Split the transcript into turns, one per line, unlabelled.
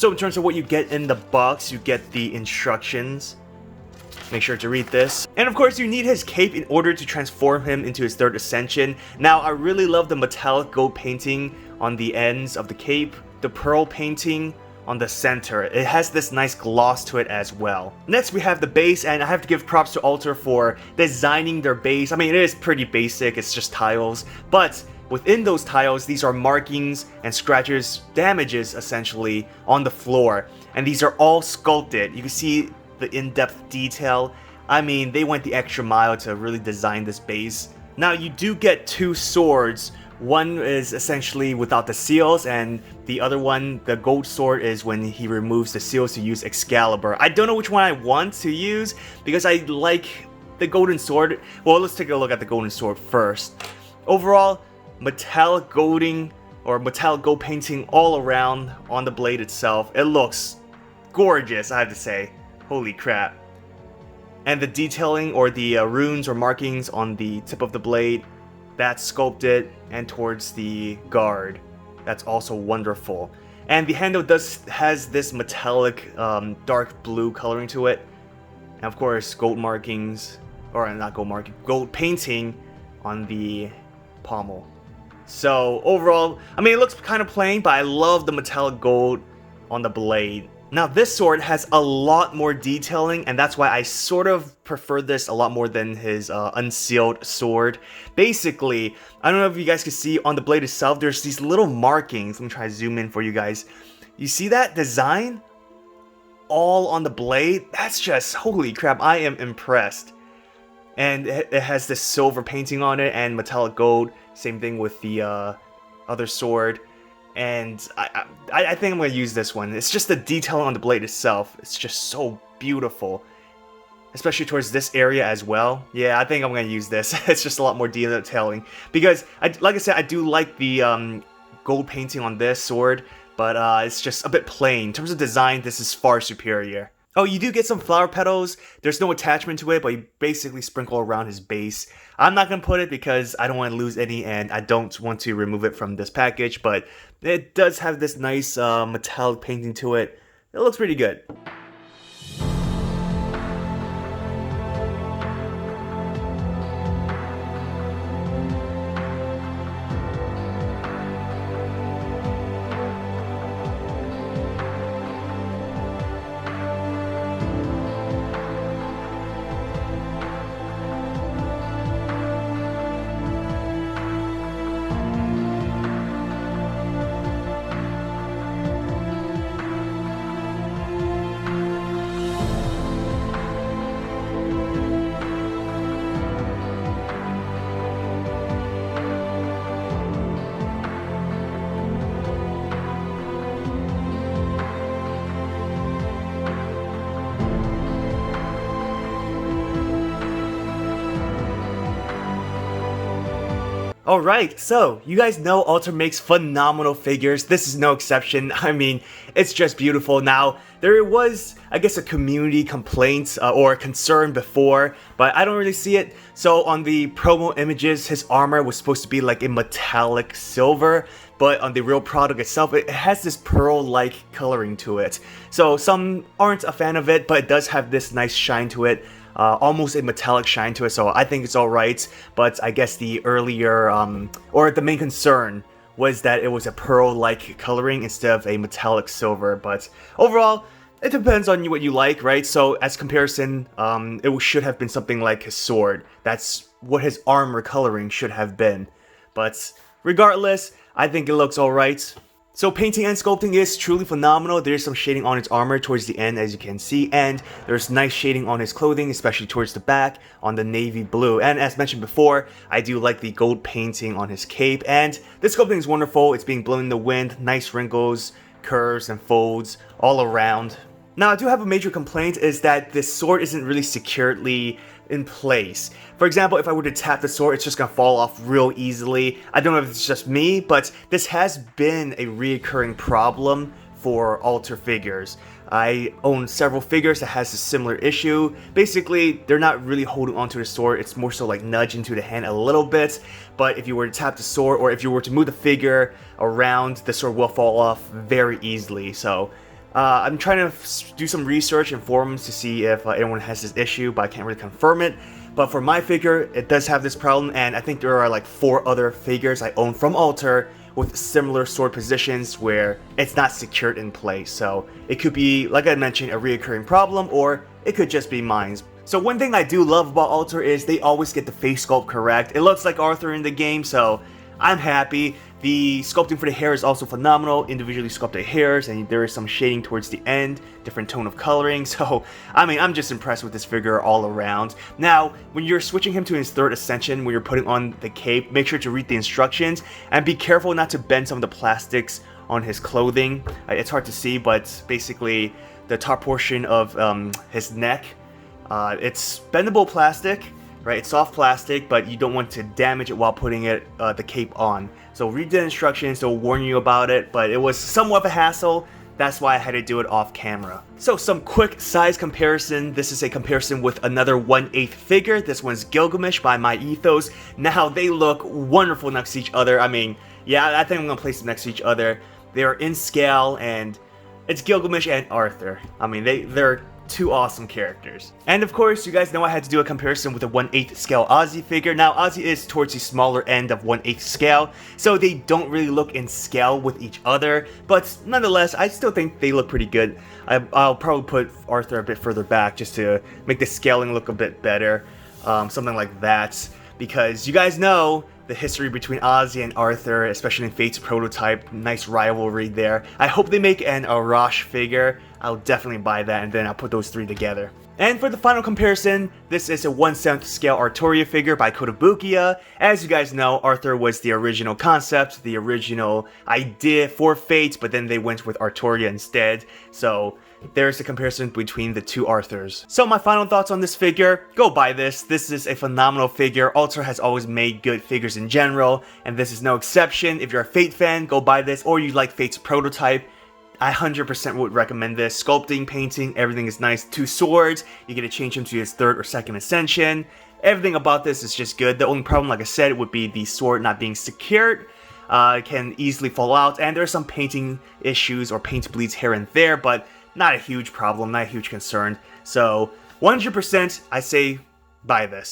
So in terms of what you get in the box, you get the instructions. Make sure to read this. And of course, you need his cape in order to transform him into his third ascension. Now, I really love the metallic gold painting on the ends of the cape, the pearl painting on the center. It has this nice gloss to it as well. Next, we have the base, and I have to give props to Alter for designing their base. I mean, it is pretty basic, it's just tiles, but within those tiles, these are markings and scratches, damages essentially, on the floor. And these are all sculpted. You can see the in-depth detail. I mean, they went the extra mile to really design this base. Now, you do get two swords. One is essentially without the seals, and the other one, the gold sword, is when he removes the seals to use Excalibur. I don't know which one I want to use, because I like the golden sword. Well, let's take a look at the golden sword first. Overall, metallic golding, or metallic gold painting all around on the blade itself. It looks gorgeous, I have to say. Holy crap. And the detailing, or the runes or markings on the tip of the blade, that's sculpted, and towards the guard, that's also wonderful. And the handle has this metallic dark blue coloring to it, and of course gold markings, or not gold marking, gold painting on the pommel. So overall, I mean, it looks kind of plain, but I love the metallic gold on the blade. Now, this sword has a lot more detailing, and that's why I sort of prefer this a lot more than his unsealed sword. Basically, I don't know if you guys can see on the blade itself, there's these little markings. Let me try to zoom in for you guys. You see that design? All on the blade? That's just, holy crap, I am impressed. And it has this silver painting on it and metallic gold. Same thing with the other sword. And I think I'm going to use this one. It's just the detail on the blade itself. It's just so beautiful. Especially towards this area as well. Yeah, I think I'm going to use this. It's just a lot more detailing. Because, like I said, I do like the gold painting on this sword. But it's just a bit plain. In terms of design, this is far superior. Oh, you do get some flower petals. There's no attachment to it, but you basically sprinkle around his base. I'm not going to put it because I don't want to lose any, and I don't want to remove it from this package, but it does have this nice metallic painting to it. It looks pretty good. Alright, so you guys know Alter makes phenomenal figures. This is no exception. I mean, it's just beautiful. Now, there was, I guess, a community complaint or concern before, but I don't really see it. So on the promo images, his armor was supposed to be like a metallic silver, but on the real product itself, it has this pearl-like coloring to it. So some aren't a fan of it, but it does have this nice shine to it. Almost a metallic shine to it, so I think it's alright, but I guess the earlier, or the main concern was that it was a pearl-like coloring instead of a metallic silver, but overall, it depends on what you like, right? So, as comparison, it should have been something like his sword. That's what his armor coloring should have been, but regardless, I think it looks alright. So painting and sculpting is truly phenomenal. There's some shading on his armor towards the end, as you can see, and there's nice shading on his clothing, especially towards the back on the navy blue. And as mentioned before, I do like the gold painting on his cape, and this sculpting is wonderful. It's being blown in the wind, nice wrinkles, curves, and folds all around. Now, I do have a major complaint is that this sword isn't really securely in place. For example, if I were to tap the sword, it's just gonna fall off real easily. I don't know if it's just me, but this has been a reoccurring problem for Alter figures. I own several figures that has a similar issue. Basically, they're not really holding onto the sword, it's more so like nudge into the hand a little bit, but if you were to tap the sword, or if you were to move the figure around, the sword will fall off very easily. So I'm trying to do some research in forums to see if anyone has this issue, but I can't really confirm it. But for my figure, it does have this problem, and I think there are like 4 other figures I own from Alter with similar sword positions where it's not secured in place. So it could be, like I mentioned, a reoccurring problem, or it could just be mine. So one thing I do love about Alter is they always get the face sculpt correct. It looks like Arthur in the game, so I'm happy. The sculpting for the hair is also phenomenal, individually sculpted hairs, and there is some shading towards the end, different tone of coloring, so I mean, I'm just impressed with this figure all around. Now, when you're switching him to his 3rd ascension, when you're putting on the cape, make sure to read the instructions, and be careful not to bend some of the plastics on his clothing. It's hard to see, but basically, the top portion of his neck, it's bendable plastic, right? It's soft plastic, but you don't want to damage it while putting it the cape on. So read the instructions, they'll warn you about it, but it was somewhat of a hassle. That's why I had to do it off camera. So some quick size comparison. This is a comparison with another 1/8 figure. This one's Gilgamesh by My Ethos. Now they look wonderful next to each other. I mean, yeah, I think I'm gonna place them next to each other. They are in scale, and it's Gilgamesh and Arthur. I mean, they're 2 awesome characters. And of course, you guys know I had to do a comparison with a 1/8 scale Ozzy figure. Now, Ozzy is towards the smaller end of 1/8 scale, so they don't really look in scale with each other, but nonetheless, I still think they look pretty good. I'll probably put Arthur a bit further back just to make the scaling look a bit better, something like that, because you guys know the history between Ozzy and Arthur, especially in Fate's prototype. Nice rivalry there. I hope they make an Arash figure. I'll definitely buy that, and then I'll put those 3 together. And for the final comparison, this is a 1/7 scale Arturia figure by Kotobukiya. As you guys know, Arthur was the original concept, the original idea for Fate, but then they went with Arturia instead. So there's a comparison between the 2 Arthurs. So my final thoughts on this figure, go buy this. This is a phenomenal figure. Alter has always made good figures in general, and this is no exception. If you're a Fate fan, go buy this, or you like Fate's prototype. I 100% would recommend this. Sculpting, painting, everything is nice. 2 swords, you get to change him to his 3rd or 2nd ascension. Everything about this is just good. The only problem, like I said, would be the sword not being secured. It can easily fall out, and there are some painting issues or paint bleeds here and there, but not a huge problem, not a huge concern. So 100% I say buy this.